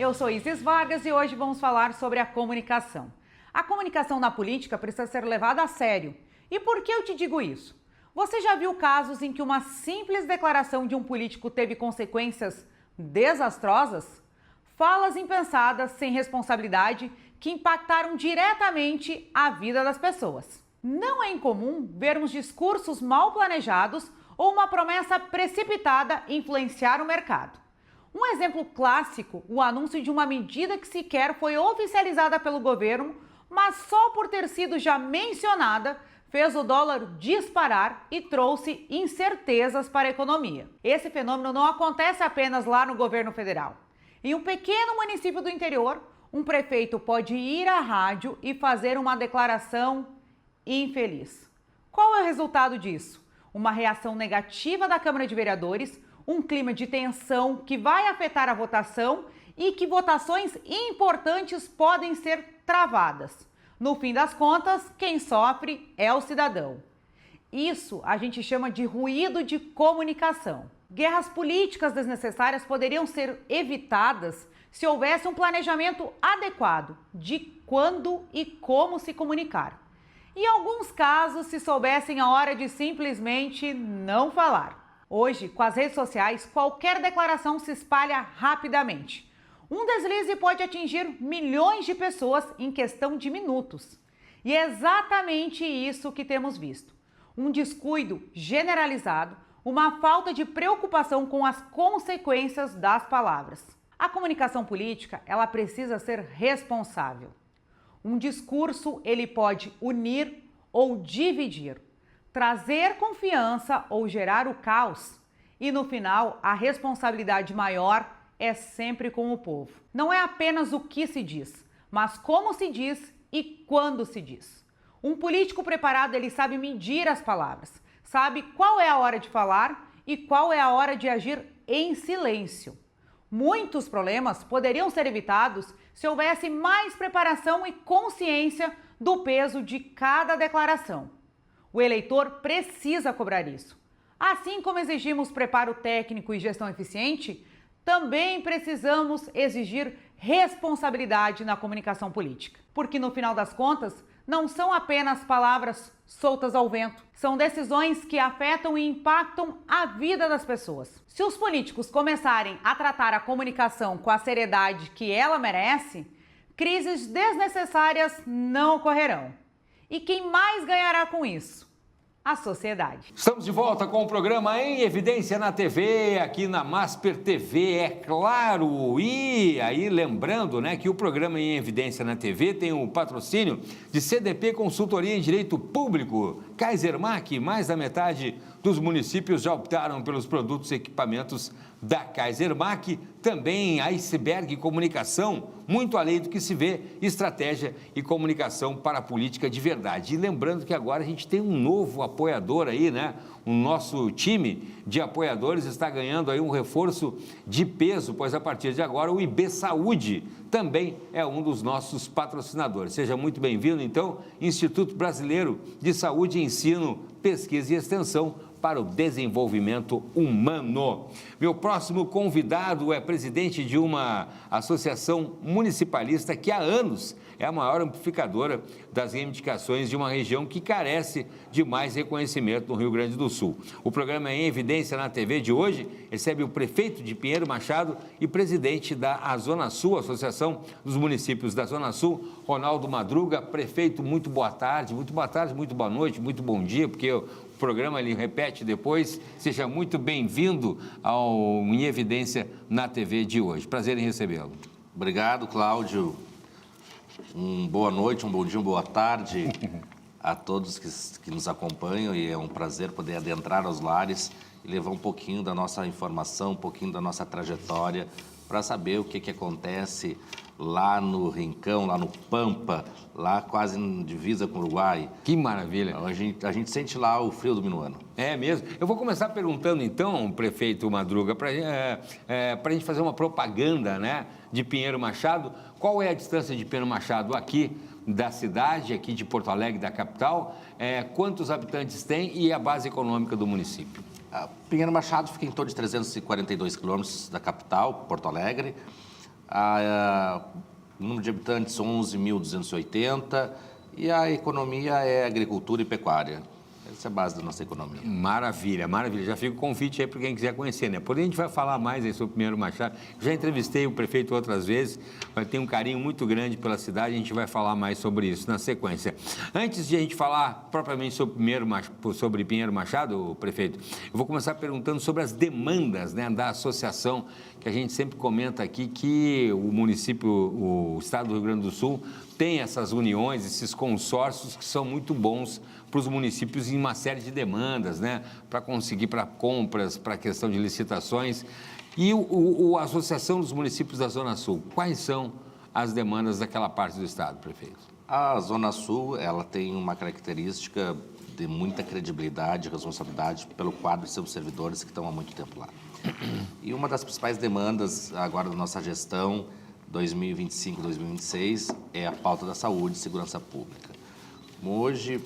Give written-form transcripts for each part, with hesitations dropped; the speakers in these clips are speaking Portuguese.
Eu sou Isis Vargas e hoje vamos falar sobre a comunicação. A comunicação na política precisa ser levada a sério. E por que eu te digo isso? Você já viu casos em que uma simples declaração de um político teve consequências desastrosas? Falas impensadas, sem responsabilidade, que impactaram diretamente a vida das pessoas. Não é incomum vermos discursos mal planejados ou uma promessa precipitada influenciar o mercado. Um exemplo clássico, o anúncio de uma medida que sequer foi oficializada pelo governo, mas só por ter sido já mencionada, fez o dólar disparar e trouxe incertezas para a economia. Esse fenômeno não acontece apenas lá no governo federal. Em um pequeno município do interior, um prefeito pode ir à rádio e fazer uma declaração infeliz. Qual é o resultado disso? Uma reação negativa da Câmara de Vereadores, um clima de tensão que vai afetar a votação e que votações importantes podem ser travadas. No fim das contas, quem sofre é o cidadão. Isso a gente chama de ruído de comunicação. Guerras políticas desnecessárias poderiam ser evitadas se houvesse um planejamento adequado de quando e como se comunicar. Em alguns casos, se soubessem a hora de simplesmente não falar. Hoje, com as redes sociais, qualquer declaração se espalha rapidamente. Um deslize pode atingir milhões de pessoas em questão de minutos. E é exatamente isso que temos visto. Um descuido generalizado, uma falta de preocupação com as consequências das palavras. A comunicação política, ela precisa ser responsável. Um discurso, ele pode unir ou dividir, trazer confiança ou gerar o caos. E no final, a responsabilidade maior é sempre com o povo. Não é apenas o que se diz, mas como se diz e quando se diz. Um político preparado, ele sabe medir as palavras, sabe qual é a hora de falar e qual é a hora de agir em silêncio. Muitos problemas poderiam ser evitados se houvesse mais preparação e consciência do peso de cada declaração. O eleitor precisa cobrar isso. Assim como exigimos preparo técnico e gestão eficiente, também precisamos exigir responsabilidade na comunicação política. Porque no final das contas, não são apenas palavras soltas ao vento, são decisões que afetam e impactam a vida das pessoas. Se os políticos começarem a tratar a comunicação com a seriedade que ela merece, crises desnecessárias não ocorrerão. E quem mais ganhará com isso? A sociedade. Estamos de volta com o programa Em Evidência na TV, aqui na Masper TV, é claro. E aí, lembrando, né, que o programa Em Evidência na TV tem o patrocínio de CDP Consultoria em Direito Público. Kaisermac, mais da metade dos municípios já optaram pelos produtos e equipamentos da Kaisermac. Também Iceberg Comunicação, muito além do que se vê, estratégia e comunicação para a política de verdade. E lembrando que agora a gente tem um novo apoiador aí, né? O nosso time de apoiadores está ganhando aí um reforço de peso, pois a partir de agora o IB Saúde também é um dos nossos patrocinadores. Seja muito bem-vindo, então, Instituto Brasileiro de Saúde, Ensino, Pesquisa e Extensão para o Desenvolvimento Humano. Meu próximo convidado é presidente de uma associação municipalista que há anos é a maior amplificadora das reivindicações de uma região que carece de mais reconhecimento no Rio Grande do Sul. O programa Em Evidência na TV de hoje recebe o prefeito de Pinheiro Machado e presidente da Zona Sul, Associação dos Municípios da Zona Sul, Ronaldo Madruga. Prefeito, muito boa tarde, muito boa noite, muito bom dia, porque o programa ele repete depois. Seja muito bem-vindo ao Em Evidência na TV de hoje. Prazer em recebê-lo. Obrigado, Cláudio. Boa noite, um bom dia, uma boa tarde a todos que nos acompanham, e é um prazer poder adentrar aos lares e levar um pouquinho da nossa informação, um pouquinho da nossa trajetória para saber o que acontece lá no Rincão, lá no Pampa, lá quase em divisa com o Uruguai. Que maravilha! A gente sente lá o frio do minuano. É mesmo? Eu vou começar perguntando então, prefeito Madruga, para a gente fazer uma propaganda, né, de Pinheiro Machado. Qual é a distância de Pinheiro Machado aqui da cidade, aqui de Porto Alegre, da capital? Quantos habitantes tem e a base econômica do município? Pinheiro Machado fica em torno de 342 quilômetros da capital, Porto Alegre. O número de habitantes, 11.280, e a economia é agricultura e pecuária. Essa é a base da nossa economia. Maravilha, maravilha. Já fica o convite aí para quem quiser conhecer, né? Porém, a gente vai falar mais aí sobre o Pinheiro Machado. Já entrevistei o prefeito outras vezes, mas tem um carinho muito grande pela cidade, a gente vai falar mais sobre isso na sequência. Antes de a gente falar propriamente sobre Pinheiro Machado, prefeito, eu vou começar perguntando sobre as demandas, né, da associação, que a gente sempre comenta aqui que o município, o estado do Rio Grande do Sul, tem essas uniões, esses consórcios que são muito bons para os municípios em uma série de demandas, né? Para conseguir, para compras, para questão de licitações. E a Associação dos Municípios da Zona Sul, quais são as demandas daquela parte do estado, prefeito? A Zona Sul, ela tem uma característica de muita credibilidade e responsabilidade pelo quadro de seus servidores que estão há muito tempo lá. E uma das principais demandas agora da nossa gestão 2025-2026 é a pauta da saúde e segurança pública. Hoje,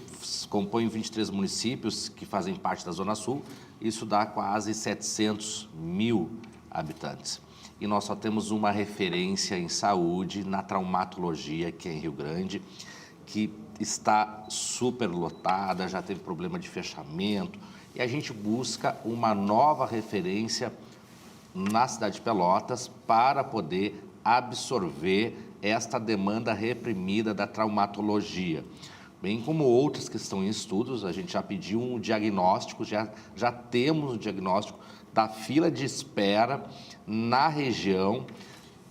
compõem 23 municípios que fazem parte da Zona Sul, isso dá quase 700 mil habitantes. E nós só temos uma referência em saúde, na traumatologia, que é em Rio Grande, que está superlotada, já teve problema de fechamento, e a gente busca uma nova referência na cidade de Pelotas para poder absorver esta demanda reprimida da traumatologia. Bem como outras que estão em estudos, a gente já pediu um diagnóstico, já temos um diagnóstico da fila de espera na região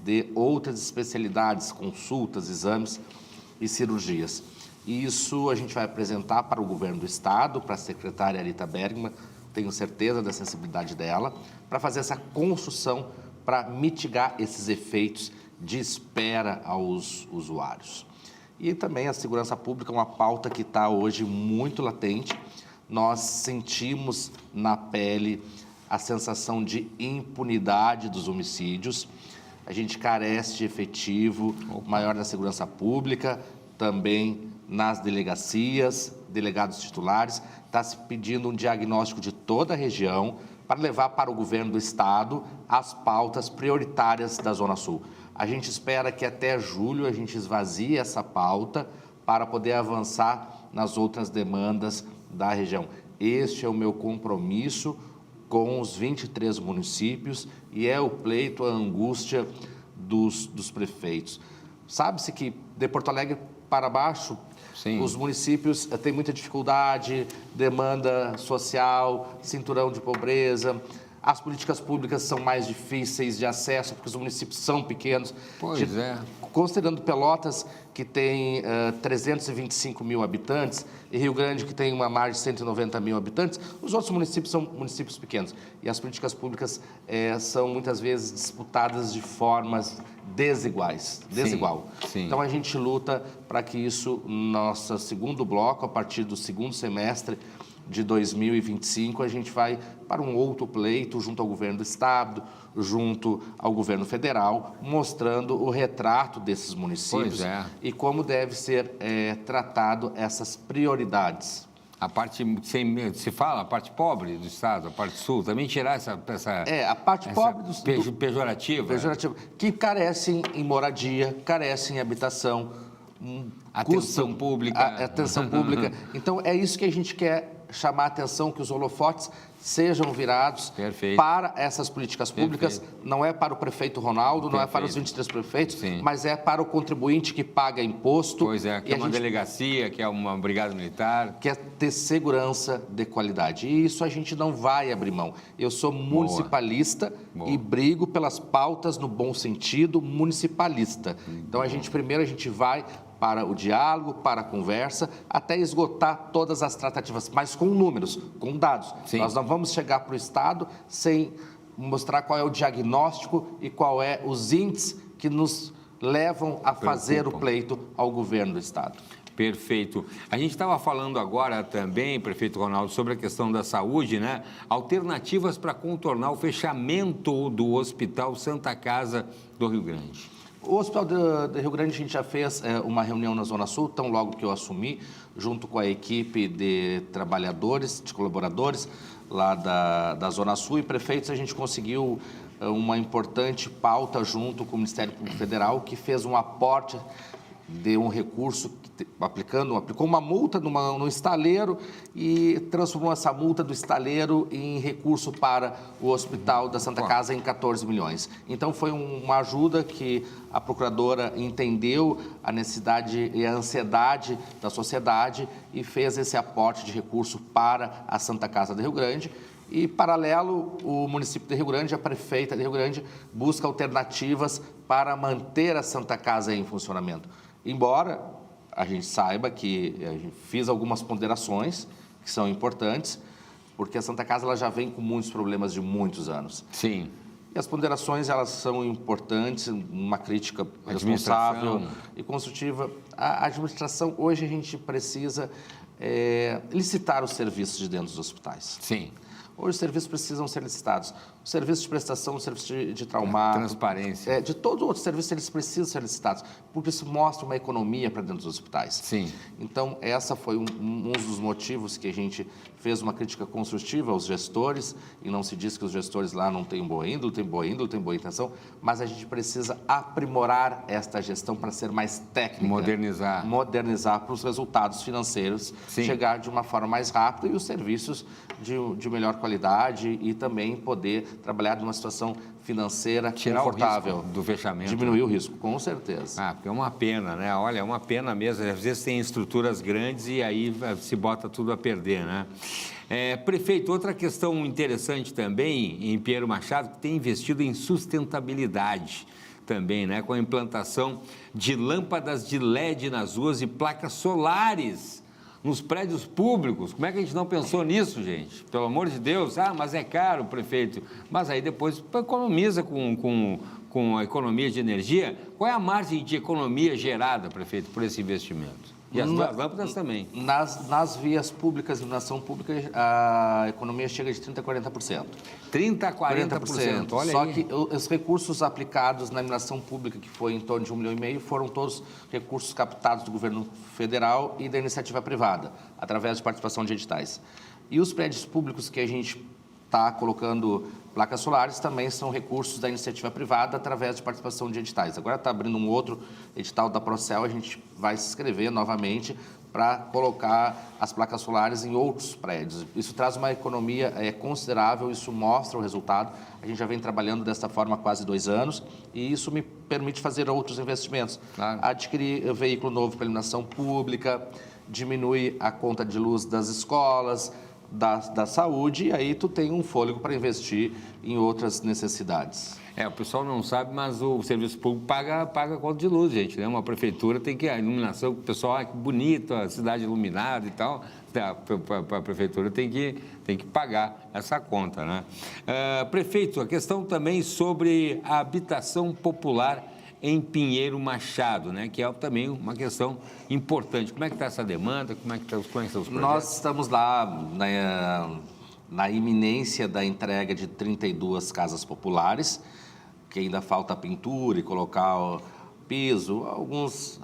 de outras especialidades, consultas, exames e cirurgias. Isso a gente vai apresentar para o governo do estado, para a secretária Arita Bergman, tenho certeza da sensibilidade dela, para fazer essa construção, para mitigar esses efeitos de espera aos usuários. E também a segurança pública é uma pauta que está hoje muito latente. Nós sentimos na pele a sensação de impunidade dos homicídios. A gente carece de efetivo maior na segurança pública, também nas delegacias, delegados titulares. Está se pedindo um diagnóstico de toda a região para levar para o governo do estado as pautas prioritárias da Zona Sul. A gente espera que até julho a gente esvazie essa pauta para poder avançar nas outras demandas da região. Este é o meu compromisso com os 23 municípios e é o pleito, a angústia dos prefeitos. Sabe-se que de Porto Alegre para baixo, sim, os municípios têm muita dificuldade, demanda social, cinturão de pobreza. As políticas públicas são mais difíceis de acesso, porque os municípios são pequenos. Pois é. Considerando Pelotas, que tem 325 mil habitantes, e Rio Grande, que tem uma margem de 190 mil habitantes, os outros municípios são municípios pequenos. E as políticas públicas são, muitas vezes, disputadas de formas desigual. Sim. Então, a gente luta para que isso, nosso segundo bloco, a partir do segundo semestre de 2025, a gente vai para um outro pleito junto ao governo do estado, junto ao governo federal, mostrando o retrato desses municípios e como deve ser tratado essas prioridades. A parte, se fala, a parte pobre do estado, a parte sul, também tirar essa a parte pobre do pejorativa, que carecem em moradia, carecem em habitação, atenção pública. Atenção pública. Então, é isso que a gente quer chamar a atenção, que os holofotes sejam virados para essas políticas públicas. Não é para o prefeito Ronaldo, não é para os 23 prefeitos, sim, mas é para o contribuinte que paga imposto. Pois é, que é uma delegacia, que é uma brigada militar. Quer ter segurança de qualidade. E isso a gente não vai abrir mão. Eu sou municipalista e brigo pelas pautas no bom sentido municipalista. Então, primeiro a gente vai para o diálogo, para a conversa, até esgotar todas as tratativas, mas com números, com dados. Sim. Nós não vamos chegar para o estado sem mostrar qual é o diagnóstico e qual é os índices que nos levam a fazer o pleito ao governo do estado. Perfeito. A gente estava falando agora também, prefeito Ronaldo, sobre a questão da saúde, né? Alternativas para contornar o fechamento do Hospital Santa Casa do Rio Grande. O Hospital do Rio Grande, a gente já fez uma reunião na Zona Sul, tão logo que eu assumi, junto com a equipe de trabalhadores, de colaboradores. lá da Zona Sul, e prefeitos, a gente conseguiu uma importante pauta junto com o Ministério Público Federal, que fez um aporte de um recurso, aplicou uma multa no estaleiro e transformou essa multa do estaleiro em recurso para o Hospital da Santa Casa em 14 milhões. Então, foi uma ajuda que a procuradora entendeu a necessidade e a ansiedade da sociedade e fez esse aporte de recurso para a Santa Casa de Rio Grande. E, paralelo, o município de Rio Grande, a prefeita de Rio Grande, busca alternativas para manter a Santa Casa em funcionamento. Embora a gente saiba que a gente fez algumas ponderações que são importantes, porque a Santa Casa ela já vem com muitos problemas de muitos anos. Sim. E as ponderações, elas são importantes, uma crítica responsável e construtiva. A administração, hoje a gente precisa licitar os serviços de dentro dos hospitais. Sim. Hoje os serviços precisam ser licitados. O serviço de prestação, o serviço de traumato... Transparência. De todo outro serviço, eles precisam ser licitados, porque isso mostra uma economia para dentro dos hospitais. Sim. Então, essa foi um dos motivos que a gente fez uma crítica construtiva aos gestores, e não se diz que os gestores lá não têm boa índole, têm boa intenção, mas a gente precisa aprimorar esta gestão para ser mais técnica. Modernizar para os resultados financeiros, Sim. chegar de uma forma mais rápida e os serviços de melhor qualidade e também poder trabalhar numa situação financeira confortável. O risco do fechamento. Diminuir o risco, com certeza. Porque é uma pena, né? Olha, é uma pena mesmo. Às vezes tem estruturas grandes e aí se bota tudo a perder, né? Prefeito, outra questão interessante também em Pinheiro Machado, que tem investido em sustentabilidade também, né? Com a implantação de lâmpadas de LED nas ruas e placas solares nos prédios públicos. Como é que a gente não pensou nisso, gente? Pelo amor de Deus. Mas é caro, prefeito. Mas aí depois economiza com a economia de energia. Qual é a margem de economia gerada, prefeito, por esse investimento? E as duas lâmpadas também. Nas vias públicas, iluminação pública, a economia chega de 30% a 40%. 30% a 40%, olha Só aí. que os recursos aplicados na iluminação pública, que foi em torno de 1,5 milhão, foram todos recursos captados do governo federal e da iniciativa privada, através de participação de editais. E os prédios públicos que a gente está colocando placas solares também são recursos da iniciativa privada através de participação de editais. Agora está abrindo um outro edital da Procel, a gente vai se inscrever novamente para colocar as placas solares em outros prédios. Isso traz uma economia considerável, isso mostra o resultado. A gente já vem trabalhando dessa forma há quase 2 anos e isso me permite fazer outros investimentos. Claro. Adquirir veículo novo para iluminação pública, diminui a conta de luz das escolas, da saúde, e aí tu tem um fôlego para investir em outras necessidades. O pessoal não sabe, mas o serviço público paga a conta de luz, gente, né? Uma prefeitura tem que... A iluminação, o pessoal, que bonito, a cidade iluminada e tal, a prefeitura tem que pagar essa conta, né? Prefeito, a questão também sobre a habitação popular em Pinheiro Machado, né? Que é também uma questão importante. Como é que está essa demanda? Como é que estão os projetos? Nós estamos lá na iminência da entrega de 32 casas populares, que ainda falta pintura e colocar o piso, alguns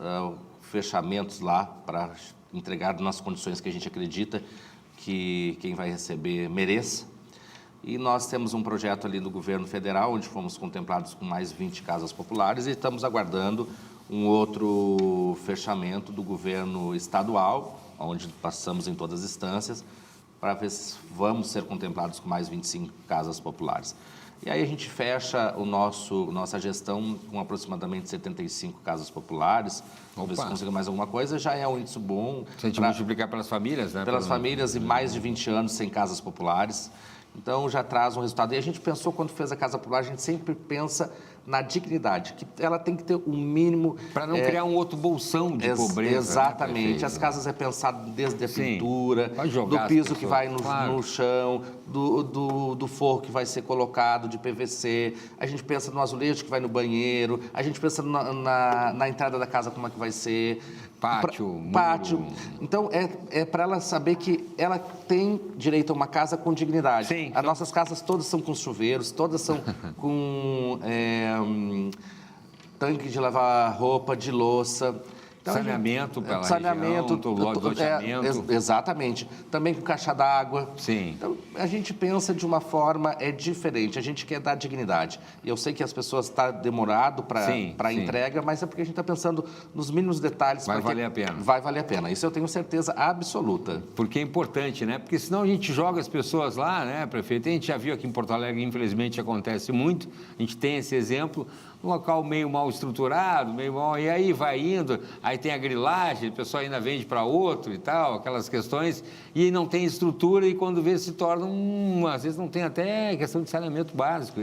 fechamentos lá para entregar nas condições que a gente acredita que quem vai receber mereça. E nós temos um projeto ali do governo federal, onde fomos contemplados com mais 20 casas populares e estamos aguardando um outro fechamento do governo estadual, onde passamos em todas as instâncias, para ver se vamos ser contemplados com mais 25 casas populares. E aí a gente fecha nossa gestão com aproximadamente 75 casas populares. Vamos ver se consiga mais alguma coisa. Já é um índice bom. Se a gente multiplicar pelas famílias, né? Pelas famílias e mais de 20 anos sem casas populares. Então, já traz um resultado. E a gente pensou, quando fez a Casa Popular, a gente sempre pensa na dignidade, que ela tem que ter o mínimo... Para não criar um outro bolsão de pobreza. Exatamente. Né, as casas é pensado desde a Sim. pintura, do piso que vai no chão, do forro que vai ser colocado de PVC, a gente pensa no azulejo que vai no banheiro, a gente pensa na entrada da casa como é que vai ser... Pátio. Então, é para ela saber que ela tem direito a uma casa com dignidade. Sim. As nossas casas todas são com chuveiros, todas são com tanque de lavar roupa, de louça. Então, saneamento pela região, loteamento. Exatamente. Também com caixa d'água. Sim. Então, a gente pensa de uma forma diferente. A gente quer dar dignidade. E eu sei que as pessoas estão demorado para a entrega, mas é porque a gente está pensando nos mínimos detalhes. Vai valer a pena. Vai valer a pena. Isso eu tenho certeza absoluta. Porque é importante, né? Porque senão a gente joga as pessoas lá, né, prefeito? A gente já viu aqui em Porto Alegre, infelizmente, acontece muito. A gente tem esse exemplo. Um local meio mal estruturado, e aí vai indo, aí tem a grilagem, o pessoal ainda vende para outro e tal, aquelas questões, e não tem estrutura e quando vê se torna às vezes não tem até questão de saneamento básico.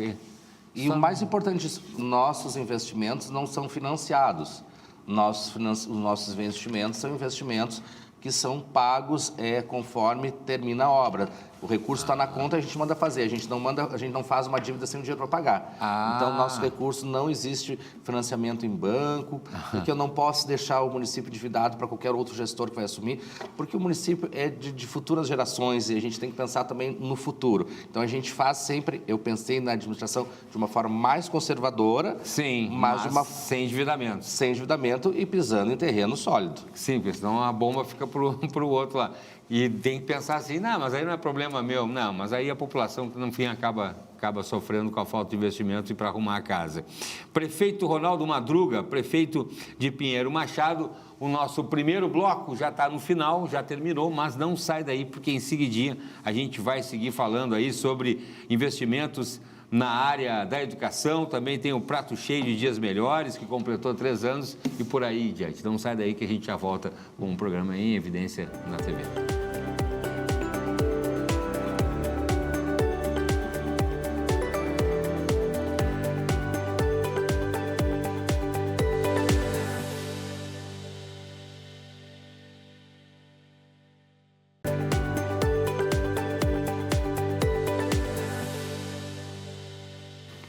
E o mais importante, nossos investimentos não são financiados. Os nossos investimentos são investimentos que são pagos conforme termina a obra. O recurso está na conta, a gente manda fazer. A gente não faz uma dívida sem o dinheiro para pagar. Então, nosso recurso não existe financiamento em banco, porque eu não posso deixar o município endividado para qualquer outro gestor que vai assumir, porque o município é de futuras gerações e a gente tem que pensar também no futuro. Então, a gente faz sempre, eu pensei na administração de uma forma mais conservadora, sim, mas sem endividamento. Sem endividamento e pisando em terreno sólido. Sim, porque senão a bomba fica para o outro lá. E tem que pensar assim, não, mas aí não é problema meu. Não, mas aí a população, no fim, acaba sofrendo com a falta de investimento e para arrumar a casa. Prefeito Ronaldo Madruga, prefeito de Pinheiro Machado, o nosso primeiro bloco já está no final, já terminou, mas não sai daí, porque em seguidinha a gente vai seguir falando aí sobre investimentos na área da educação. Também tem o Prato Cheio de Dias Melhores, que completou 3 anos, e por aí diante. Não sai daí que a gente já volta com um programa em evidência na TV.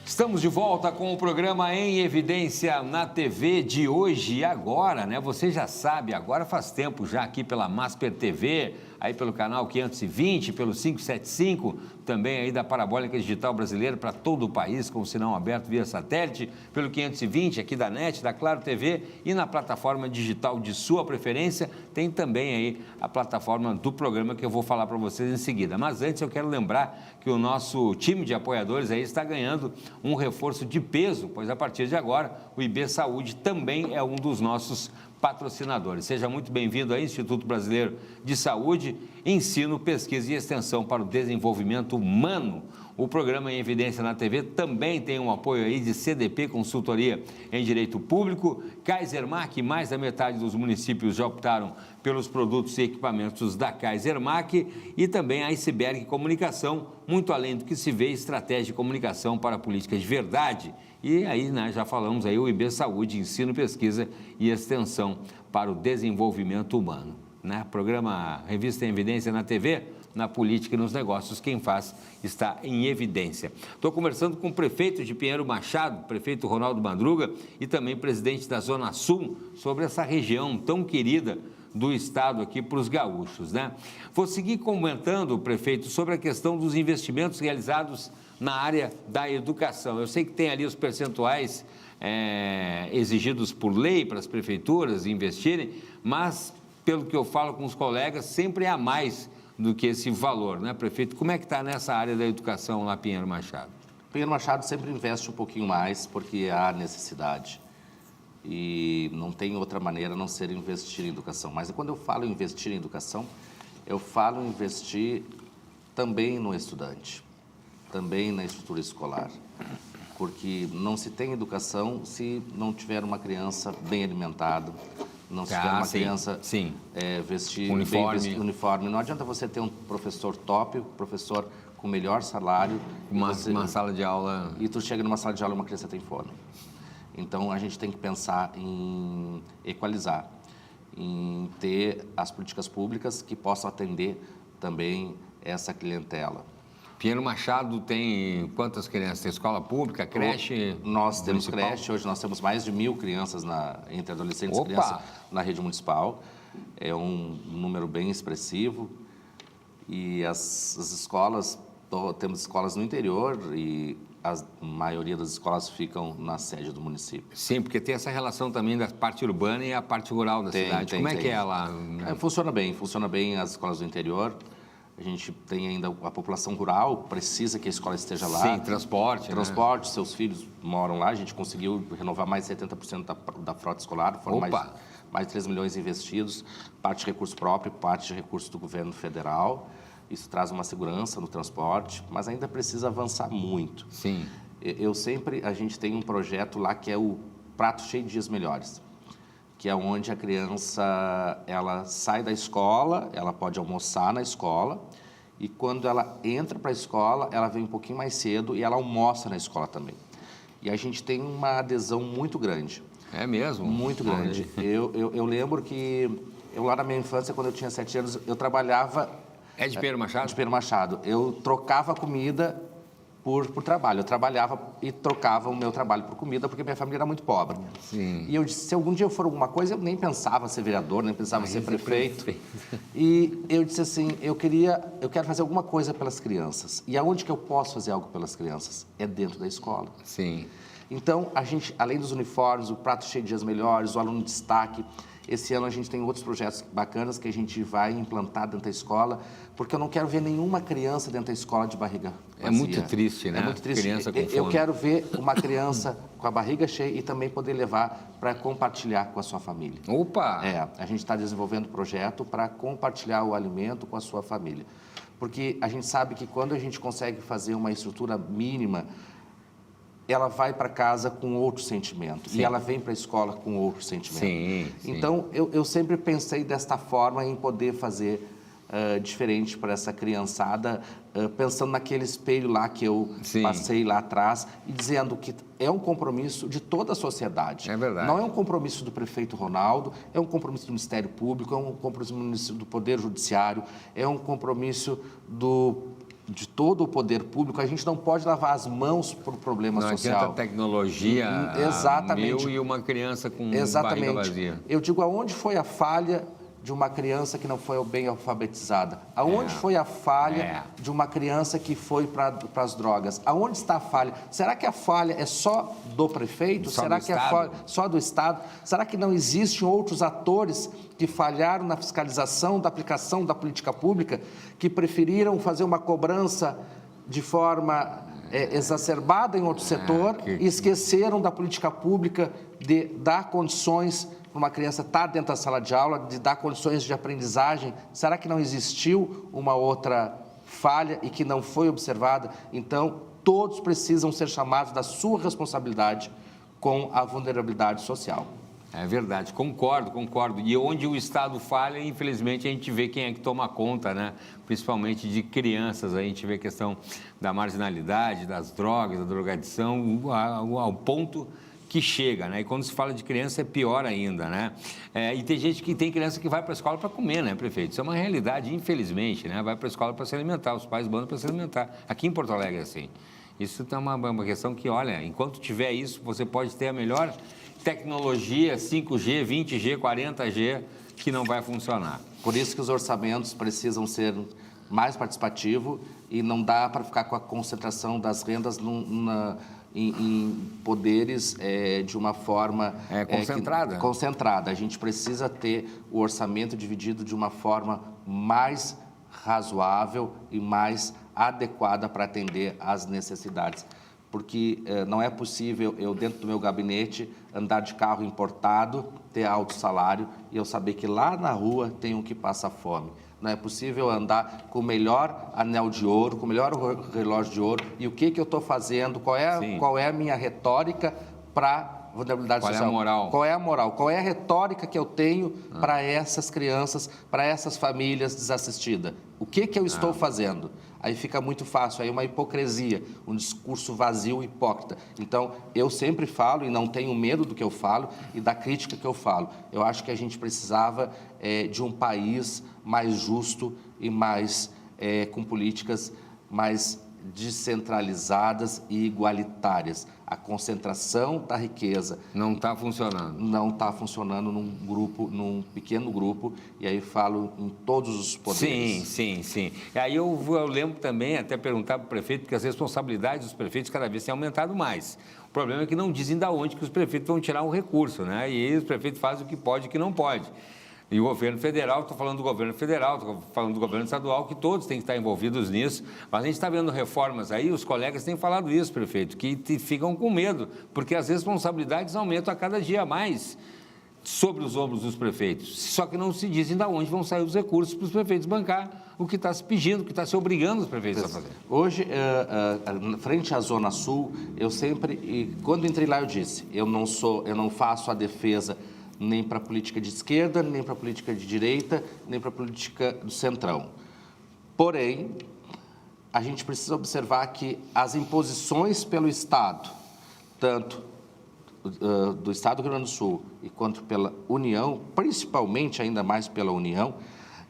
Estamos de volta com o programa Em Evidência na TV de hoje e agora, né? Você já sabe, agora faz tempo já aqui pela Masper TV, aí pelo canal 520, pelo 575, também aí da Parabólica Digital Brasileira para todo o país, com o sinal aberto via satélite, pelo 520 aqui da NET, da Claro TV e na plataforma digital de sua preferência, tem também aí a plataforma do programa que eu vou falar para vocês em seguida. Mas antes eu quero lembrar que o nosso time de apoiadores aí está ganhando um reforço de peso, pois a partir de agora o IB Saúde também é um dos nossos patrocinadores. Seja muito bem-vindo ao Instituto Brasileiro de Saúde, Ensino, Pesquisa e Extensão para o Desenvolvimento Humano. O programa Em Evidência na TV também tem um apoio aí de CDP Consultoria em Direito Público, Kaisermac, mais da metade dos municípios já optaram pelos produtos e equipamentos da Kaisermac e também a Iceberg Comunicação, muito além do que se vê, estratégia de comunicação para políticas de verdade. E aí, né, já falamos aí o IB Saúde, Ensino, Pesquisa e Extensão para o Desenvolvimento Humano. Né? Programa Revista Em Evidência na TV, na política e nos negócios, quem faz está em evidência. Estou conversando com o prefeito de Pinheiro Machado, prefeito Ronaldo Madruga, e também presidente da Zona Sul, sobre essa região tão querida do estado aqui para os gaúchos, né? Vou seguir comentando, prefeito, sobre a questão dos investimentos realizados na área da educação. Eu sei que tem ali os percentuais exigidos por lei para as prefeituras investirem, mas, pelo que eu falo com os colegas, sempre há mais do que esse valor, né, prefeito? Como é que está nessa área da educação lá, Pinheiro Machado? Pinheiro Machado sempre investe um pouquinho mais, porque há necessidade. E não tem outra maneira a não ser investir em educação. Mas quando eu falo em investir em educação, eu falo em investir também no estudante, também na estrutura escolar. Porque não se tem educação se não tiver uma criança bem alimentada, não se tiver uma criança vestir uniforme. Não adianta você ter um professor top, um professor com melhor salário. Uma sala de aula... E tu chega numa sala de aula e uma criança tem fome. Então, a gente tem que pensar em equalizar, em ter as políticas públicas que possam atender também essa clientela. Pinheiro Machado tem quantas crianças? Tem escola pública, creche? Nós temos creche, hoje nós temos mais de 1.000 crianças, entre adolescentes e crianças, na rede municipal. É um número bem expressivo. E as escolas temos escolas no interior e a maioria das escolas ficam na sede do município. Sim, porque tem essa relação também da parte urbana e a parte rural da cidade. Como é que é lá? Funciona bem as escolas do interior. A gente tem ainda a população rural, precisa que a escola esteja lá. Sim, transporte. Transporte, né? Seus filhos moram lá. A gente conseguiu renovar mais de 70% da frota escolar. Foram mais de 3 milhões investidos, parte de recurso próprio, parte de recurso do governo federal. Isso traz uma segurança no transporte, mas ainda precisa avançar muito. Sim. A gente tem um projeto lá que é o Prato Cheio de Dias Melhores, que é onde a criança, ela sai da escola, ela pode almoçar na escola, e quando ela entra para a escola, ela vem um pouquinho mais cedo e ela almoça na escola também. E a gente tem uma adesão muito grande. É mesmo? Muito grande. Eu lembro que, lá na minha infância, quando eu tinha 7 anos, eu trabalhava... É de Pedro Machado? De Pedro Machado. Eu trocava comida por trabalho. Eu trabalhava e trocava o meu trabalho por comida, porque minha família era muito pobre. Sim. E eu disse, se algum dia eu for alguma coisa, eu nem pensava ser vereador, nem pensava ser prefeito. E eu disse assim, eu quero fazer alguma coisa pelas crianças. E aonde que eu posso fazer algo pelas crianças? É dentro da escola. Sim. Então, a gente, além dos uniformes, o Prato Cheio de Dias Melhores, o Aluno de Destaque, esse ano a gente tem outros projetos bacanas que a gente vai implantar dentro da escola, porque eu não quero ver nenhuma criança dentro da escola de barriga vazia. É muito triste, né? É muito triste. Criança com fome. Eu quero ver uma criança com a barriga cheia e também poder levar para compartilhar com a sua família. Opa! A gente está desenvolvendo um projeto para compartilhar o alimento com a sua família. Porque a gente sabe que quando a gente consegue fazer uma estrutura mínima, ela vai para casa com outro sentimento. Sim. E ela vem para a escola com outro sentimento. Sim. Então, eu sempre pensei desta forma em poder fazer diferente para essa criançada, pensando naquele espelho lá que eu passei lá atrás e dizendo que é um compromisso de toda a sociedade. É verdade. Não é um compromisso do prefeito Ronaldo, é um compromisso do Ministério Público, é um compromisso do Poder Judiciário, é um compromisso de todo o poder público. A gente não pode lavar as mãos para o problema social. Não adianta tecnologia, exatamente. E uma criança com barriga vazia. Eu digo, aonde foi a falha de uma criança que não foi bem alfabetizada? Aonde foi a falha de uma criança que foi para as drogas? Aonde está a falha? Será que a falha é só do prefeito? Será que é só do Estado? Será que não existem outros atores que falharam na fiscalização da aplicação da política pública, que preferiram fazer uma cobrança de forma exacerbada em outro setor e esqueceram da política pública de dar condições para uma criança estar dentro da sala de aula, de dar condições de aprendizagem? Será que não existiu uma outra falha e que não foi observada? Então, todos precisam ser chamados da sua responsabilidade com a vulnerabilidade social. É verdade, concordo. E onde o Estado falha, infelizmente, a gente vê quem é que toma conta, né? Principalmente de crianças, a gente vê a questão da marginalidade, das drogas, da drogadição, ao ponto que chega, né? E quando se fala de criança é pior ainda, né? E tem criança que vai para a escola para comer, né, prefeito? Isso é uma realidade, infelizmente, né? Vai para a escola para se alimentar, os pais mandam para se alimentar. Aqui em Porto Alegre é assim. Isso é uma questão que, olha, enquanto tiver isso, você pode ter a melhor tecnologia, 5G, 20G, 40G, que não vai funcionar. Por isso que os orçamentos precisam ser mais participativos e não dá para ficar com a concentração das rendas em poderes de uma forma concentrada. A gente precisa ter o orçamento dividido de uma forma mais razoável e mais adequada para atender às necessidades. Porque não é possível eu, dentro do meu gabinete, andar de carro importado, ter alto salário e eu saber que lá na rua tem um que passa fome. Não é possível andar com o melhor anel de ouro, com o melhor relógio de ouro. E o que eu estou fazendo? Qual é a minha retórica para a vulnerabilidade social? Qual é a moral? Qual é a moral? Qual é a retórica que eu tenho para essas crianças, para essas famílias desassistidas? O que eu estou fazendo? Aí fica muito fácil, aí uma hipocrisia, um discurso vazio e hipócrita. Então, eu sempre falo e não tenho medo do que eu falo e da crítica que eu falo. Eu acho que a gente precisava de um país mais justo e mais com políticas mais descentralizadas e igualitárias. A concentração da riqueza não está funcionando. Não está funcionando num pequeno grupo, e aí falo em todos os poderes. Sim. E aí eu lembro também, até perguntar para o prefeito, porque as responsabilidades dos prefeitos cada vez têm aumentado mais. O problema é que não dizem de onde que os prefeitos vão tirar o recurso, né? E aí os prefeitos fazem o que pode e o que não pode. E o governo federal, estou falando do governo federal, estou falando do governo estadual, que todos têm que estar envolvidos nisso. Mas a gente está vendo reformas aí, os colegas têm falado isso, prefeito, que ficam com medo, porque as responsabilidades aumentam a cada dia mais sobre os ombros dos prefeitos. Só que não se dizem de onde vão sair os recursos para os prefeitos bancar o que está se pedindo, o que está se obrigando os prefeitos a fazer. Hoje, frente à Zona Sul, eu sempre, e quando entrei lá eu disse, eu não faço a defesa nem para a política de esquerda, nem para a política de direita, nem para a política do centrão. Porém, a gente precisa observar que as imposições pelo Estado, tanto do Estado do Rio Grande do Sul e quanto pela União, principalmente ainda mais pela União,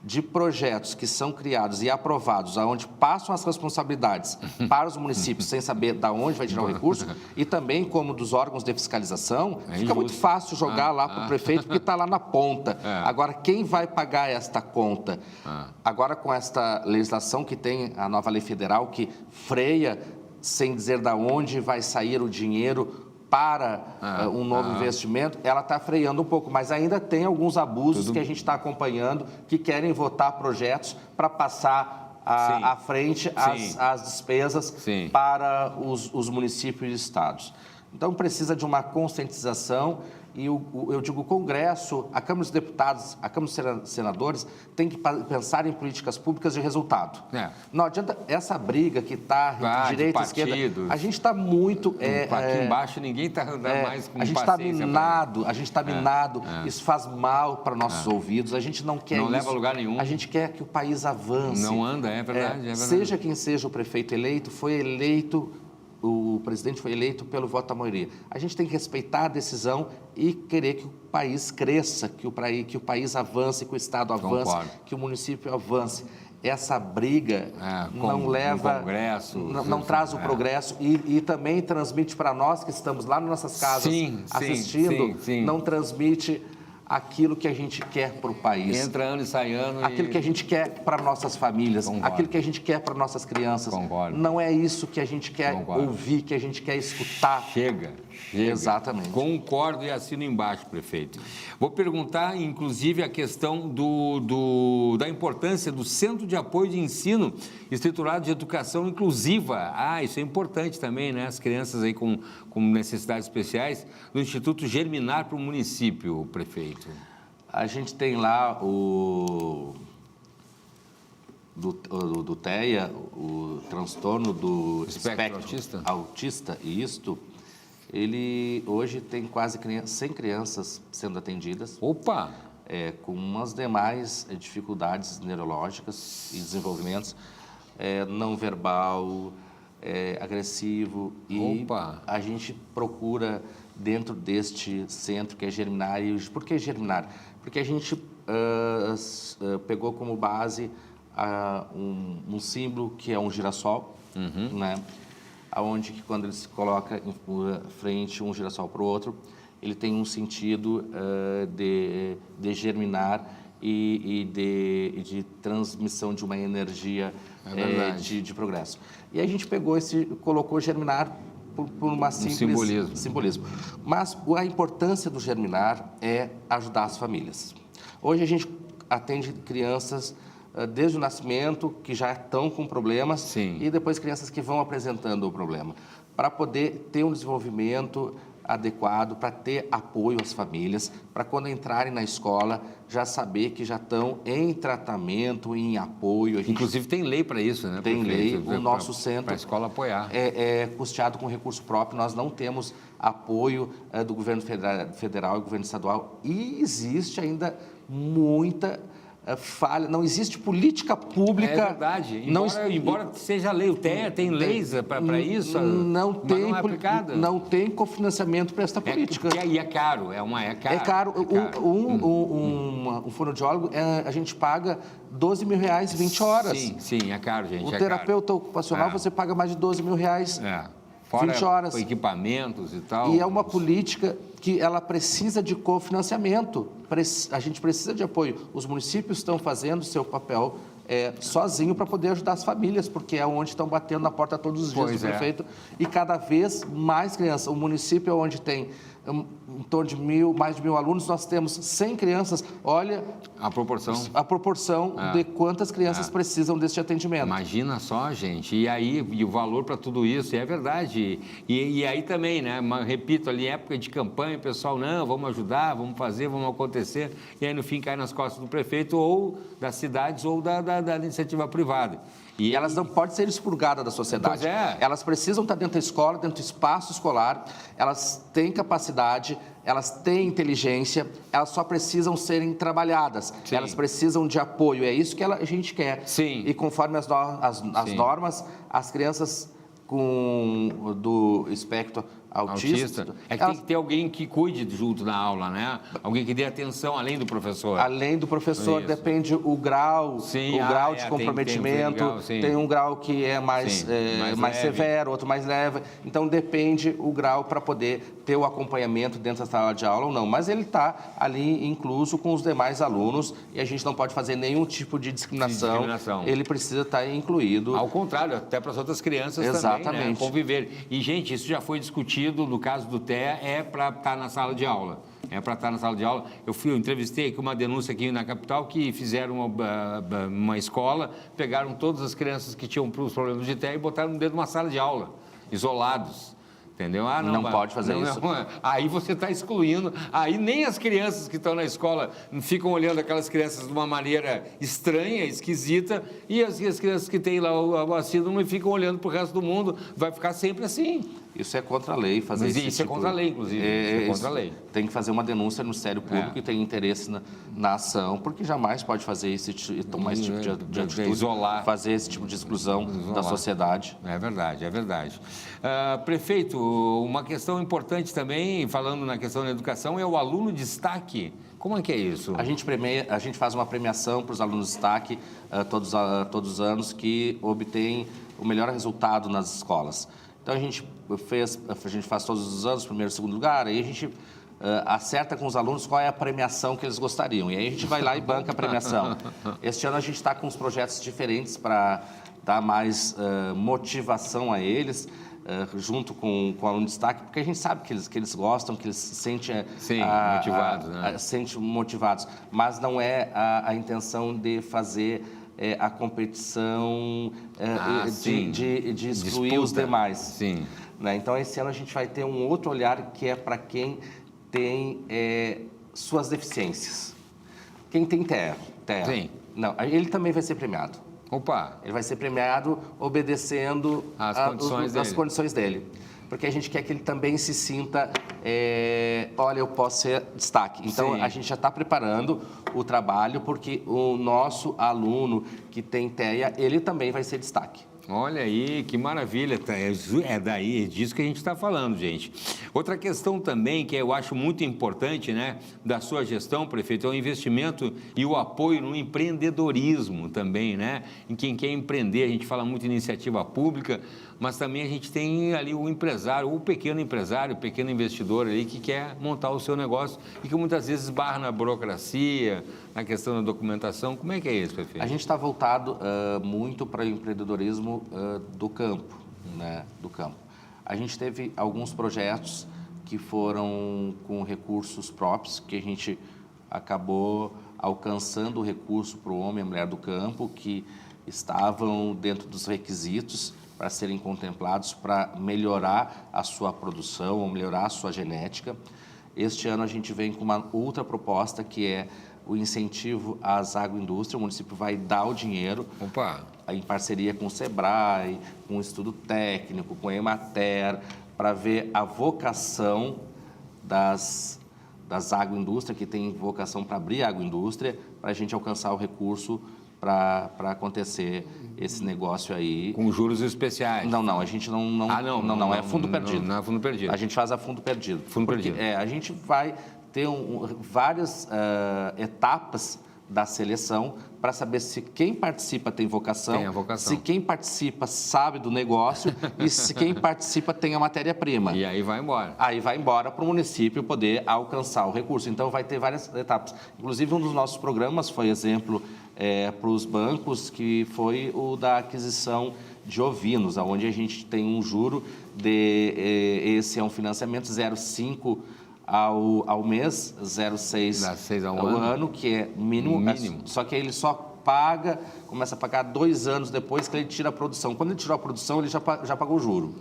de projetos que são criados e aprovados, aonde passam as responsabilidades para os municípios sem saber de onde vai tirar o recurso, e também como dos órgãos de fiscalização, fica muito fácil jogar lá para o prefeito, porque está lá na ponta. Agora, quem vai pagar esta conta? Agora, com esta legislação que tem a nova lei federal, que freia, sem dizer de onde vai sair o dinheiro para um novo investimento, ela está freando um pouco, mas ainda tem alguns abusos que a gente está acompanhando, que querem votar projetos para passar à frente as despesas para os municípios e estados. Então, precisa de uma conscientização e eu digo o Congresso, a Câmara dos Deputados, a Câmara dos Senadores tem que pensar em políticas públicas de resultado. Não adianta essa briga que está entre direita e esquerda. A gente está muito... aqui embaixo ninguém está mais com paciência. A gente está minado. Isso faz mal para nossos ouvidos. A gente não quer isso. Não leva a lugar nenhum. A gente quer que o país avance. Não anda, é verdade. Seja quem seja o prefeito eleito, o presidente foi eleito pelo voto da maioria. A gente tem que respeitar a decisão e querer que o país cresça, que o país avance, que o Estado avance, que o município avance. Essa briga não leva... Congresso, não traz o progresso e também transmite para nós que estamos lá nas nossas casas assistindo, não transmite aquilo que a gente quer para o país. Entra ano e sai ano. Aquilo que a gente quer para nossas famílias, aquilo que a gente quer para nossas crianças. Não é isso que a gente quer ouvir, que a gente quer escutar. Chega. Exatamente. Concordo e assino embaixo, prefeito. Vou perguntar, inclusive, a questão da importância do Centro de Apoio de Ensino Estruturado de Educação Inclusiva. Isso é importante também, né? As crianças aí com necessidades especiais, do Instituto Germinar para o município, prefeito. A gente tem lá do TEA, o transtorno do espectro autista, e isto... Ele hoje tem quase 100 crianças sendo atendidas. Opa! Com umas demais dificuldades neurológicas e desenvolvimentos, não verbal, agressivo. E a gente procura, dentro deste centro que é Germinar, e por que Germinar? Porque a gente pegou como base um símbolo que é um girassol, né? Onde que quando ele se coloca em frente um girassol para o outro, ele tem um sentido de germinar e de transmissão de uma energia de progresso. E a gente colocou germinar por uma simples simbolismo. Mas a importância do germinar é ajudar as famílias. Hoje a gente atende crianças desde o nascimento, que já estão com problemas, e depois crianças que vão apresentando o problema, para poder ter um desenvolvimento adequado, para ter apoio às famílias, para quando entrarem na escola, já saber que já estão em tratamento, em apoio. Inclusive tem lei para isso, né? Tem lei, o nosso centro... Para a escola apoiar. É custeado com recurso próprio, nós não temos apoio do governo federal e governo estadual, e existe ainda muita falha, não existe política pública. É verdade, embora seja lei, o TEA tem leis para isso, não mas tem, não é aplicada. Não tem cofinanciamento para esta política. E é caro, é caro. Um fonoaudiólogo, a gente paga R$12 mil 20 horas. Sim, é caro, gente. O terapeuta ocupacional, você paga mais de R$12 mil. Fora 20 horas. Equipamentos e tal. E é uma política que ela precisa de cofinanciamento. A gente precisa de apoio. Os municípios estão fazendo seu papel sozinho para poder ajudar as famílias, porque é onde estão batendo na porta todos os dias do prefeito. E cada vez mais crianças. O município é onde tem em torno de mais de 1.000 alunos, nós temos 100 crianças. Olha a proporção de quantas crianças precisam deste atendimento. Imagina só, gente. E o valor para tudo isso, é verdade. E aí também, né? Repito, ali, época de campanha, o pessoal, não, vamos ajudar, vamos fazer, vamos acontecer. E aí, no fim, cai nas costas do prefeito ou das cidades ou da iniciativa privada. E elas não podem ser expurgadas da sociedade. Elas precisam estar dentro da escola, dentro do espaço escolar, elas têm capacidade, elas têm inteligência, elas só precisam serem trabalhadas. Sim. Elas precisam de apoio, é isso que a gente quer. Sim. E conforme as normas, as crianças do espectro autista. Tem que ter alguém que cuide junto da aula, né? Alguém que dê atenção além do professor. Além do professor, depende o grau, de comprometimento. Tem um grau que é mais severo, outro mais leve. Então, depende o grau para poder ter o acompanhamento dentro da sala de aula ou não. Mas ele está ali incluso com os demais alunos e a gente não pode fazer nenhum tipo de discriminação. Ele precisa estar incluído. Ao contrário, até para as outras crianças também, né? Conviver. E, gente, isso já foi discutido. No caso do TEA, é para estar na sala de aula. Eu entrevistei aqui uma denúncia aqui na capital que fizeram uma escola, pegaram todas as crianças que tinham os problemas de TEA e botaram dentro de uma sala de aula, isolados. Entendeu? Não pode fazer isso. Aí você está excluindo. Aí nem as crianças que estão na escola ficam olhando aquelas crianças de uma maneira estranha, esquisita, e as crianças que têm lá a síndrome ficam olhando para o resto do mundo. Vai ficar sempre assim. Isso é contra a lei fazer isso. Isso é contra a lei, inclusive. Isso é contra a lei. Tem que fazer uma denúncia no Ministério Público que tem interesse na ação, porque jamais pode fazer isso e tomar esse tipo de atitude, isolar, fazer esse tipo de exclusão da sociedade. É verdade. Prefeito, uma questão importante também, falando na questão da educação, é o aluno destaque. Como é que é isso? A gente faz uma premiação para os alunos de destaque todos os anos que obtêm o melhor resultado nas escolas. Então, a gente faz todos os anos, primeiro e segundo lugar, aí a gente acerta com os alunos qual é a premiação que eles gostariam. E aí a gente vai lá e banca a premiação. Este ano a gente está com uns projetos diferentes para dar mais motivação a eles, junto com o aluno de destaque, porque a gente sabe que eles gostam, que eles se sentem motivados, né? Motivados. Mas não é a intenção de fazer a competição de excluir os demais. Sim. Né? Então, esse ano a gente vai ter um outro olhar que é para quem tem suas deficiências. Quem tem TEA. Sim. Não, ele também vai ser premiado. Opa! Ele vai ser premiado obedecendo às condições dele. Porque a gente quer que ele também se sinta, olha, eu posso ser destaque. Então, a gente já está preparando o trabalho, porque o nosso aluno que tem TEA, ele também vai ser destaque. Olha aí, que maravilha, é disso que a gente está falando, gente. Outra questão também que eu acho muito importante, né, da sua gestão, prefeito, é o investimento e o apoio no empreendedorismo também, né? Em quem quer empreender, a gente fala muito em iniciativa pública, mas também a gente tem ali o empresário, o pequeno empresário, o pequeno investidor ali que quer montar o seu negócio e que muitas vezes esbarra na burocracia, na questão da documentação. Como é que é isso, prefeito? A gente está voltado muito para o empreendedorismo do campo, né? A gente teve alguns projetos que foram com recursos próprios, que a gente acabou alcançando o recurso para o homem e a mulher do campo, que estavam dentro dos requisitos para serem contemplados para melhorar a sua produção, ou melhorar a sua genética. Este ano a gente vem com uma outra proposta que é o incentivo às agroindústrias. O município vai dar o dinheiro, em parceria com o SEBRAE, com o Estudo Técnico, com a Emater, para ver a vocação das das agroindústrias, que tem vocação para abrir a agroindústria, para a gente alcançar o recurso para acontecer esse negócio aí. Com juros especiais. Não, a gente não, é fundo perdido. Não é fundo perdido. A gente faz a fundo perdido. Perdido. A gente vai ter várias etapas da seleção para saber se quem participa tem vocação, se quem participa sabe do negócio e se quem participa tem a matéria-prima. E aí vai embora. Aí vai embora para o município poder alcançar o recurso. Então, vai ter várias etapas. Inclusive, um dos nossos programas foi exemplo para os bancos, que foi o da aquisição de ovinos, onde a gente tem um juro esse é um financiamento 0,5 ao mês, 0,6 ao ano, que é mínimo. Só que ele só começa a pagar 2 anos depois que ele tira a produção. Quando ele tirou a produção, ele já pagou o juro.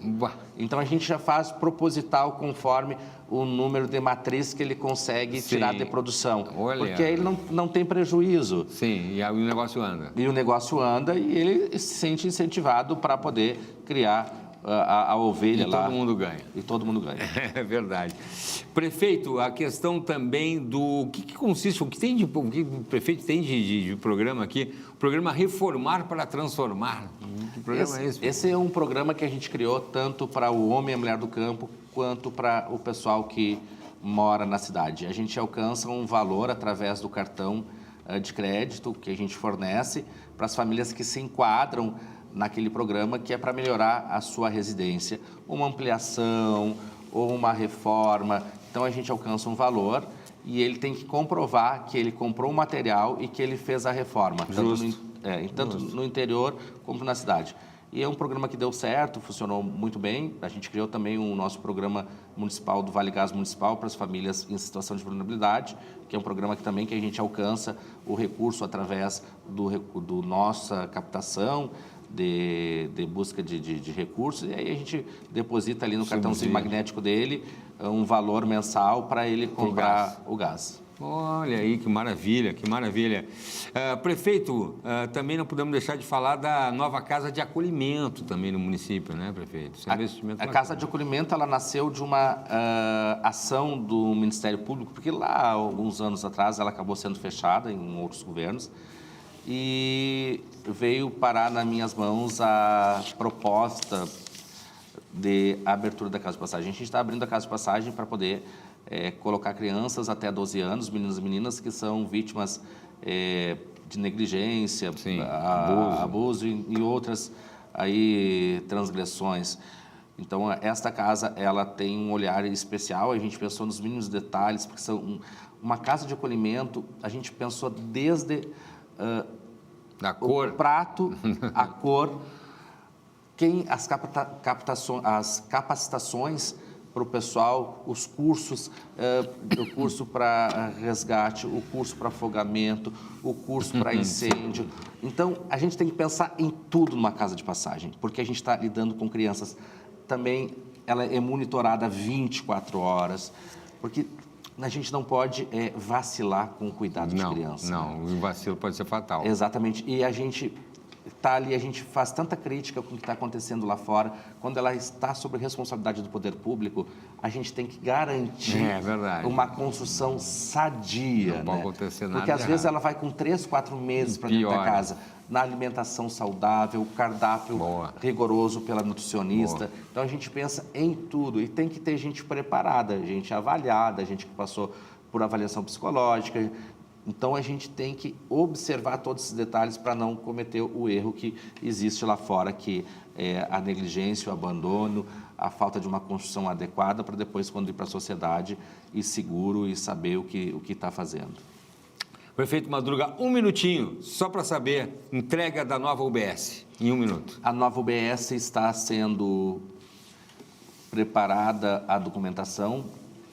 Então, a gente já faz proposital conforme o número de matriz que ele consegue tirar de produção. Porque aí ele não tem prejuízo. Sim, e aí o negócio anda. E o negócio anda e ele se sente incentivado para poder criar a ovelha lá. E todo mundo ganha. E todo mundo ganha. É verdade. Prefeito, a questão também do que consiste, o que o prefeito tem de programa aqui, o programa Reformar para Transformar. Que programa é esse? Esse é um programa que a gente criou tanto para o homem e a mulher do campo, quanto para o pessoal que mora na cidade. A gente alcança um valor através do cartão de crédito que a gente fornece para as famílias que se enquadram naquele programa, que é para melhorar a sua residência, uma ampliação ou uma reforma. Então, a gente alcança um valor e ele tem que comprovar que ele comprou o material e que ele fez a reforma, tanto no interior como na cidade. E é um programa que deu certo, funcionou muito bem. A gente criou também o nosso programa municipal do Vale Gás Municipal para as famílias em situação de vulnerabilidade, que é um programa que também que a gente alcança o recurso através do nossa captação, de busca de recursos, e aí a gente deposita ali no cartãozinho magnético dele um valor mensal para ele comprar o gás. Olha aí, que maravilha, que maravilha. Prefeito, também não podemos deixar de falar da nova casa de acolhimento também no município, né, prefeito? Esse investimento a casa de acolhimento, ela nasceu de uma ação do Ministério Público, porque lá, alguns anos atrás, ela acabou sendo fechada em outros governos, e veio parar nas minhas mãos a proposta de abertura da casa de passagem. A gente está abrindo a casa de passagem para poder colocar crianças até 12 anos, meninos e meninas que são vítimas de negligência, abuso e outras aí, transgressões. Então, esta casa, ela tem um olhar especial, a gente pensou nos mínimos detalhes, porque são uma casa de acolhimento, a gente pensou desde o prato, a cor, as capacitações para o pessoal, os cursos, o curso para resgate, o curso para afogamento, o curso para incêndio. Então, a gente tem que pensar em tudo numa casa de passagem, porque a gente está lidando com crianças. Também ela é monitorada 24 horas, porque a gente não pode vacilar com o cuidado de criança. Não, o vacilo pode ser fatal. Exatamente. E a gente está ali, a gente faz tanta crítica com o que está acontecendo lá fora. Quando ela está sob responsabilidade do poder público, a gente tem que garantir uma construção sadia. Não pode acontecer nada. Porque às vezes ela vai com 3, 4 meses para dentro da casa, na alimentação saudável, cardápio rigoroso pela nutricionista. Então a gente pensa em tudo e tem que ter gente preparada, gente avaliada, gente que passou por avaliação psicológica. Então, a gente tem que observar todos esses detalhes para não cometer o erro que existe lá fora, que é a negligência, o abandono, a falta de uma construção adequada para depois, quando ir para a sociedade, ir seguro e saber o que está fazendo. Prefeito Madruga, um minutinho, só para saber, entrega da nova UBS, em 1 minuto. A nova UBS está sendo preparada a documentação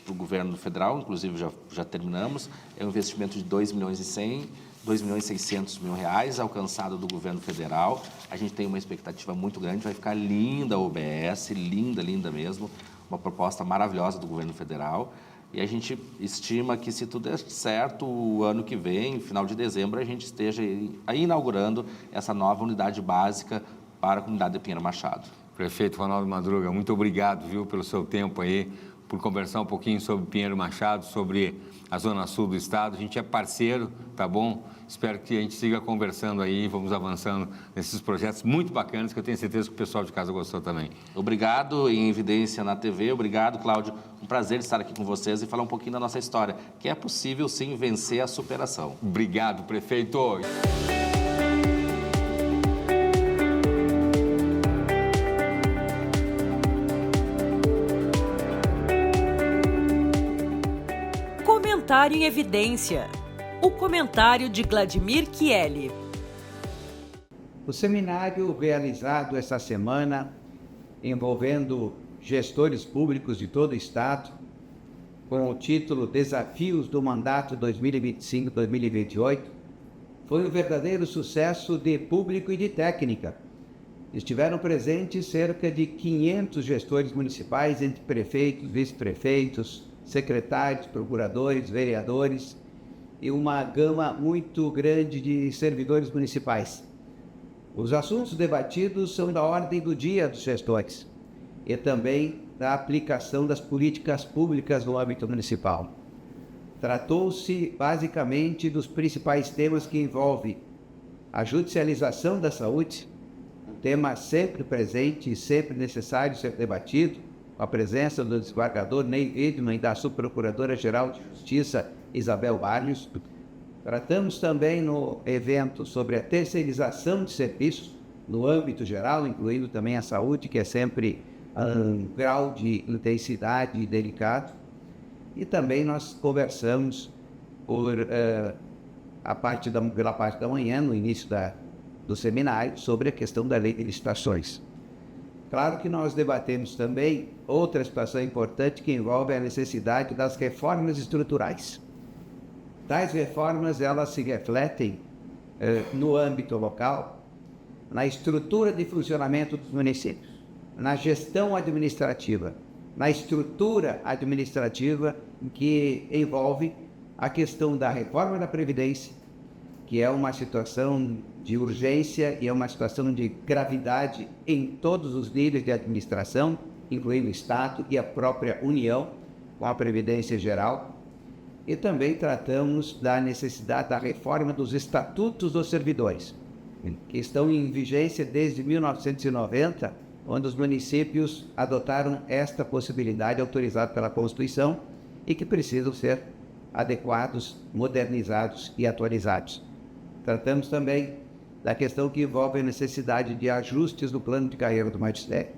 do governo federal, inclusive já terminamos, é um investimento de 2.600.000 reais alcançado do governo federal. A gente tem uma expectativa muito grande, vai ficar linda a UBS, linda mesmo, uma proposta maravilhosa do governo federal. E a gente estima que, se tudo der certo, o ano que vem, final de dezembro, a gente esteja aí inaugurando essa nova unidade básica para a comunidade de Pinheiro Machado. Prefeito Ronaldo Madruga, muito obrigado, viu, pelo seu tempo aí. por conversar um pouquinho sobre Pinheiro Machado, sobre a Zona Sul do Estado. A gente é parceiro, tá bom? Espero que a gente siga conversando aí, vamos avançando nesses projetos muito bacanas, que eu tenho certeza que o pessoal de casa gostou também. Obrigado, em Evidência na TV. Obrigado, Cláudio. Um prazer estar aqui com vocês e falar um pouquinho da nossa história, que é possível, sim, vencer a superação. Obrigado, prefeito. Comentário em Evidência. O comentário de Vladimir Chieli. O seminário realizado esta semana, envolvendo gestores públicos de todo o Estado, com o título Desafios do Mandato 2025-2028, foi um verdadeiro sucesso de público e de técnica. Estiveram presentes cerca de 500 gestores municipais, entre prefeitos, vice-prefeitos, secretários, procuradores, vereadores e uma gama muito grande de servidores municipais. Os assuntos debatidos são da ordem do dia dos gestores e também da aplicação das políticas públicas no âmbito municipal. Tratou-se basicamente dos principais temas que envolvem a judicialização da saúde, um tema sempre presente e sempre necessário ser debatido, com a presença do desembargador Ney Widmann e da subprocuradora-geral de Justiça, Isabel Barrios. Tratamos também no evento sobre a terceirização de serviços no âmbito geral, incluindo também a saúde, que é sempre um grau de intensidade delicado. E também nós conversamos pela parte da manhã, no início do seminário, sobre a questão da lei de licitações. Claro que nós debatemos também outra situação importante que envolve a necessidade das reformas estruturais. Tais reformas, elas se refletem no âmbito local, na estrutura de funcionamento dos municípios, na gestão administrativa, na estrutura administrativa que envolve a questão da reforma da Previdência, que é uma situação de urgência e é uma situação de gravidade em todos os níveis de administração, incluindo o Estado e a própria União, com a Previdência Geral. E também tratamos da necessidade da reforma dos estatutos dos servidores, que estão em vigência desde 1990, onde os municípios adotaram esta possibilidade autorizada pela Constituição e que precisam ser adequados, modernizados e atualizados. Tratamos também da questão que envolve a necessidade de ajustes no plano de carreira do magistério,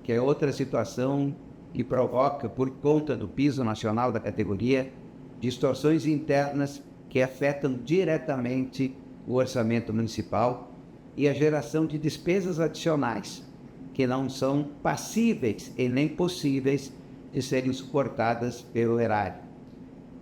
que é outra situação que provoca, por conta do piso nacional da categoria, distorções internas que afetam diretamente o orçamento municipal e a geração de despesas adicionais, que não são passíveis e nem possíveis de serem suportadas pelo erário.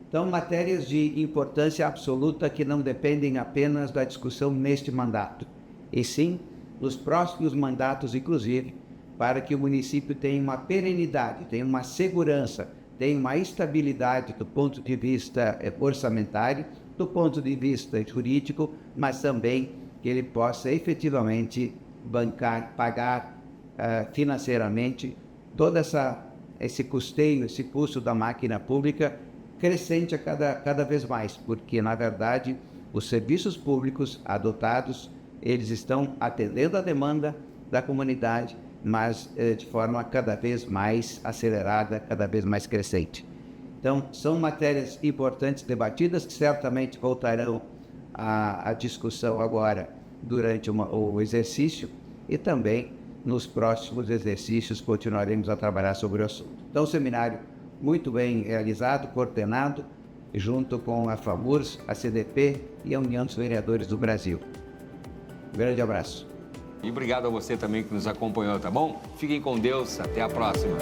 Então, matérias de importância absoluta que não dependem apenas da discussão neste mandato, e sim nos próximos mandatos, inclusive, para que o município tenha uma perenidade, tenha uma segurança, tenha uma estabilidade do ponto de vista orçamentário, do ponto de vista jurídico, mas também que ele possa efetivamente bancar, pagar financeiramente todo esse custeio, esse custo da máquina pública, crescente a cada vez mais, porque, na verdade, os serviços públicos adotados, eles estão atendendo a demanda da comunidade, mas de forma cada vez mais acelerada, cada vez mais crescente. Então, são matérias importantes debatidas, que certamente voltarão à discussão agora durante o exercício e também nos próximos exercícios continuaremos a trabalhar sobre o assunto. Então, o seminário muito bem realizado, coordenado, junto com a FAMURS, a CDP e a União dos Vereadores do Brasil. Um grande abraço. E obrigado a você também que nos acompanhou, tá bom? Fiquem com Deus, até a próxima.